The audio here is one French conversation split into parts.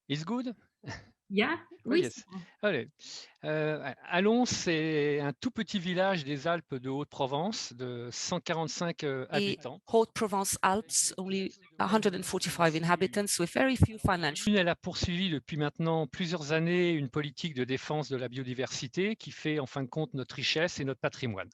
Is good? Ja, Oh oui, c'est yes. bon. Allez. Allons, c'est un tout petit village des Alpes de Haute-Provence de 145 The habitants. Haute-Provence Alps, only 145 inhabitants with very few financial. Elle a poursuivi depuis maintenant plusieurs années une politique de défense de la biodiversité qui fait en fin de compte notre richesse et notre patrimoine.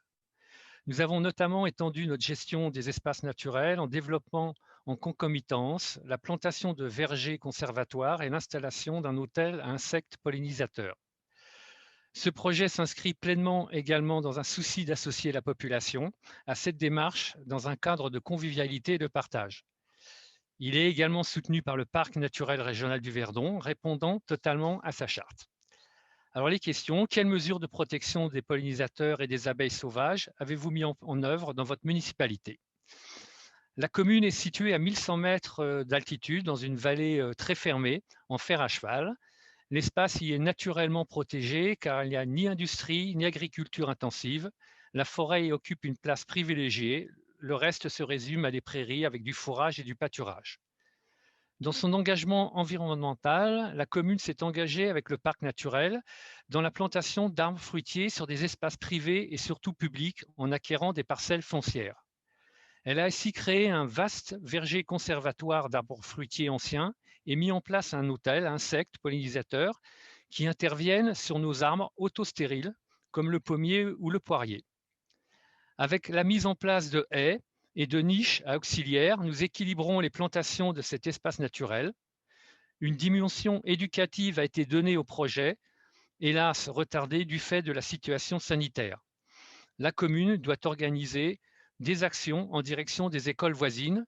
Nous avons notamment étendu notre gestion des espaces naturels en développant en concomitance la plantation de vergers conservatoires et l'installation d'un hôtel à insectes pollinisateurs. Ce projet s'inscrit pleinement également dans un souci d'associer la population à cette démarche dans un cadre de convivialité et de partage. Il est également soutenu par le Parc naturel régional du Verdon, répondant totalement à sa charte. Alors les questions, quelles mesures de protection des pollinisateurs et des abeilles sauvages avez-vous mis en œuvre dans votre municipalité? La commune est située à 1100 mètres d'altitude dans une vallée très fermée, en fer à cheval. L'espace y est naturellement protégé car il n'y a ni industrie ni agriculture intensive. La forêt y occupe une place privilégiée. Le reste se résume à des prairies avec du fourrage et du pâturage. Dans son engagement environnemental, la commune s'est engagée avec le parc naturel dans la plantation d'arbres fruitiers sur des espaces privés et surtout publics en acquérant des parcelles foncières. Elle a ainsi créé un vaste verger conservatoire d'arbres fruitiers anciens et mis en place un hôtel à insectes pollinisateurs qui interviennent sur nos arbres autostériles comme le pommier ou le poirier. Avec la mise en place de haies et de niches auxiliaires, nous équilibrons les plantations de cet espace naturel. Une dimension éducative a été donnée au projet, hélas retardée du fait de la situation sanitaire. La commune doit organiser des actions en direction des écoles voisines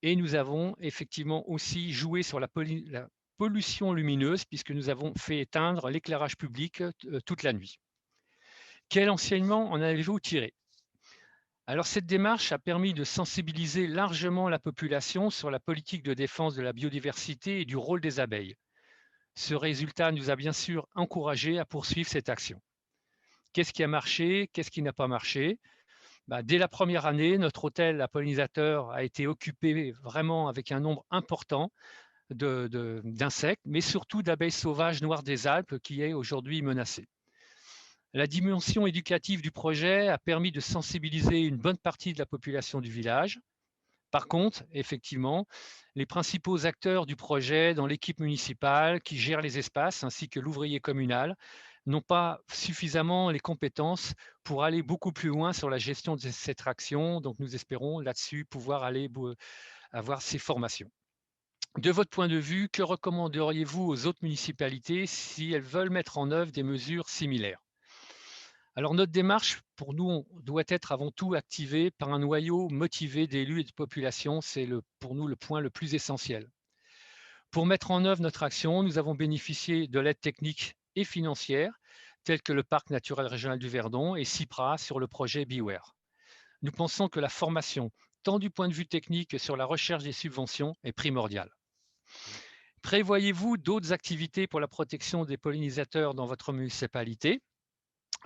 et nous avons effectivement aussi joué sur la pollution lumineuse puisque nous avons fait éteindre l'éclairage public toute la nuit. Quel enseignement en avez-vous tiré? Alors cette démarche a permis de sensibiliser largement la population sur la politique de défense de la biodiversité et du rôle des abeilles. Ce résultat nous a bien sûr encouragés à poursuivre cette action. Qu'est-ce qui a marché? Qu'est-ce qui n'a pas marché? Dès la première année, notre hôtel à pollinisateur a été occupé vraiment avec un nombre important d'insectes, mais surtout d'abeilles sauvages noires des Alpes qui est aujourd'hui menacée. La dimension éducative du projet a permis de sensibiliser une bonne partie de la population du village. Par contre, effectivement, les principaux acteurs du projet dans l'équipe municipale qui gère les espaces ainsi que l'ouvrier communal n'ont pas suffisamment les compétences pour aller beaucoup plus loin sur la gestion de cette action. Donc nous espérons là-dessus pouvoir aller avoir ces formations. De votre point de vue, que recommanderiez-vous aux autres municipalités si elles veulent mettre en œuvre des mesures similaires? Alors notre démarche, pour nous, doit être avant tout activée par un noyau motivé d'élus et de population. C'est pour nous le point le plus essentiel. Pour mettre en œuvre notre action, nous avons bénéficié de l'aide technique et financière, telle que le Parc naturel régional du Verdon et CIPRA sur le projet Beware. Nous pensons que la formation, tant du point de vue technique que sur la recherche des subventions, est primordiale. Prévoyez-vous d'autres activités pour la protection des pollinisateurs dans votre municipalité?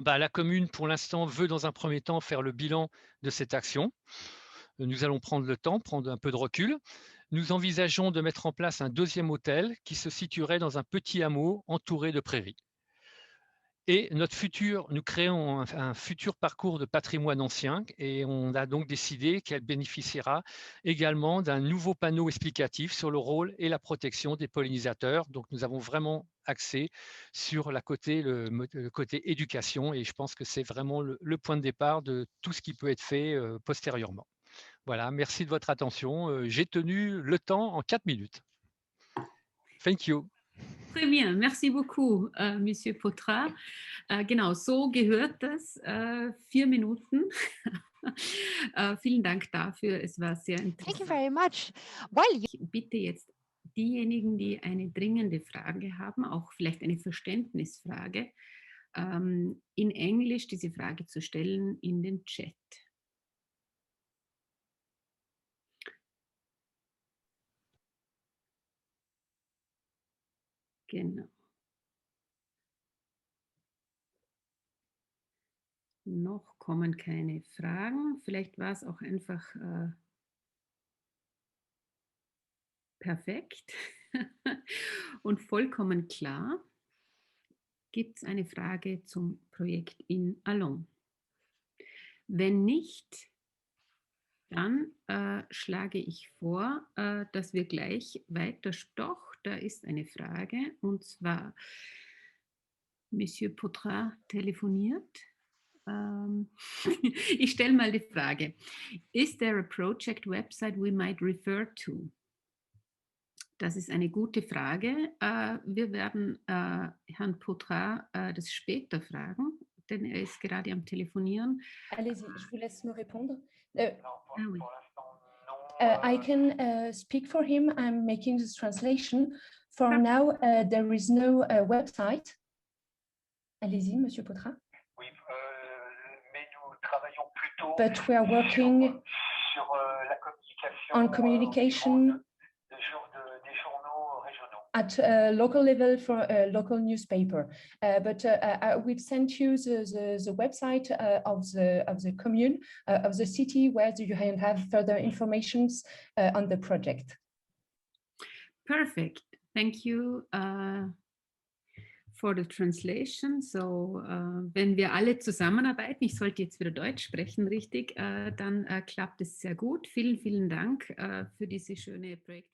La commune, pour l'instant, veut dans un premier temps faire le bilan de cette action. Nous allons prendre le temps, prendre un peu de recul. Nous envisageons de mettre en place un deuxième hôtel qui se situerait dans un petit hameau entouré de prairies. Et nous créons un futur parcours de patrimoine ancien et on a donc décidé qu'elle bénéficiera également d'un nouveau panneau explicatif sur le rôle et la protection des pollinisateurs. Donc nous avons vraiment axé sur le côté éducation et je pense que c'est vraiment le point de départ de tout ce qui peut être fait postérieurement. Voilà, merci de votre attention. J'ai tenu le temps en 4 minutes. Thank you. Très bien, merci beaucoup, Monsieur Potra. Genau, so gehört das. 4 Minuten. Vielen Dank dafür. Es war sehr Thank you interessant. very much. Well, Ich bitte jetzt diejenigen, die eine dringende Frage haben, auch vielleicht eine Verständnisfrage, in Englisch diese Frage zu stellen in den Chat. Genau. Noch kommen keine Fragen. Vielleicht war es auch einfach perfekt. und vollkommen klar. Gibt es eine Frage zum Projekt in Allons? Wenn nicht, dann schlage ich vor, dass wir gleich weiter. Doch, da ist eine Frage, und zwar Monsieur Poitras telefoniert. Ich stelle mal die Frage. Is there a project website we might refer to? Das ist eine gute Frage. Wir werden Herrn Poitras das später fragen, denn er ist gerade am Telefonieren. Allez-y, je vous laisse me répondre. Oui. I can speak for him. I'm making this translation. For now, there is no website. Allez-y, Monsieur Poitras. Oui, mais nous travaillons plutôt But we are working sur la communication on communication des journaux régionaux. at a local level for a local newspaper. But we've sent you the website of the commune, of the city, where you can have further informations on the project. Perfect. Thank you for the translation. So, wenn wir alle zusammenarbeiten, ich sollte jetzt wieder Deutsch sprechen, richtig, dann klappt es sehr gut. Vielen, vielen Dank für diese schöne Projekt.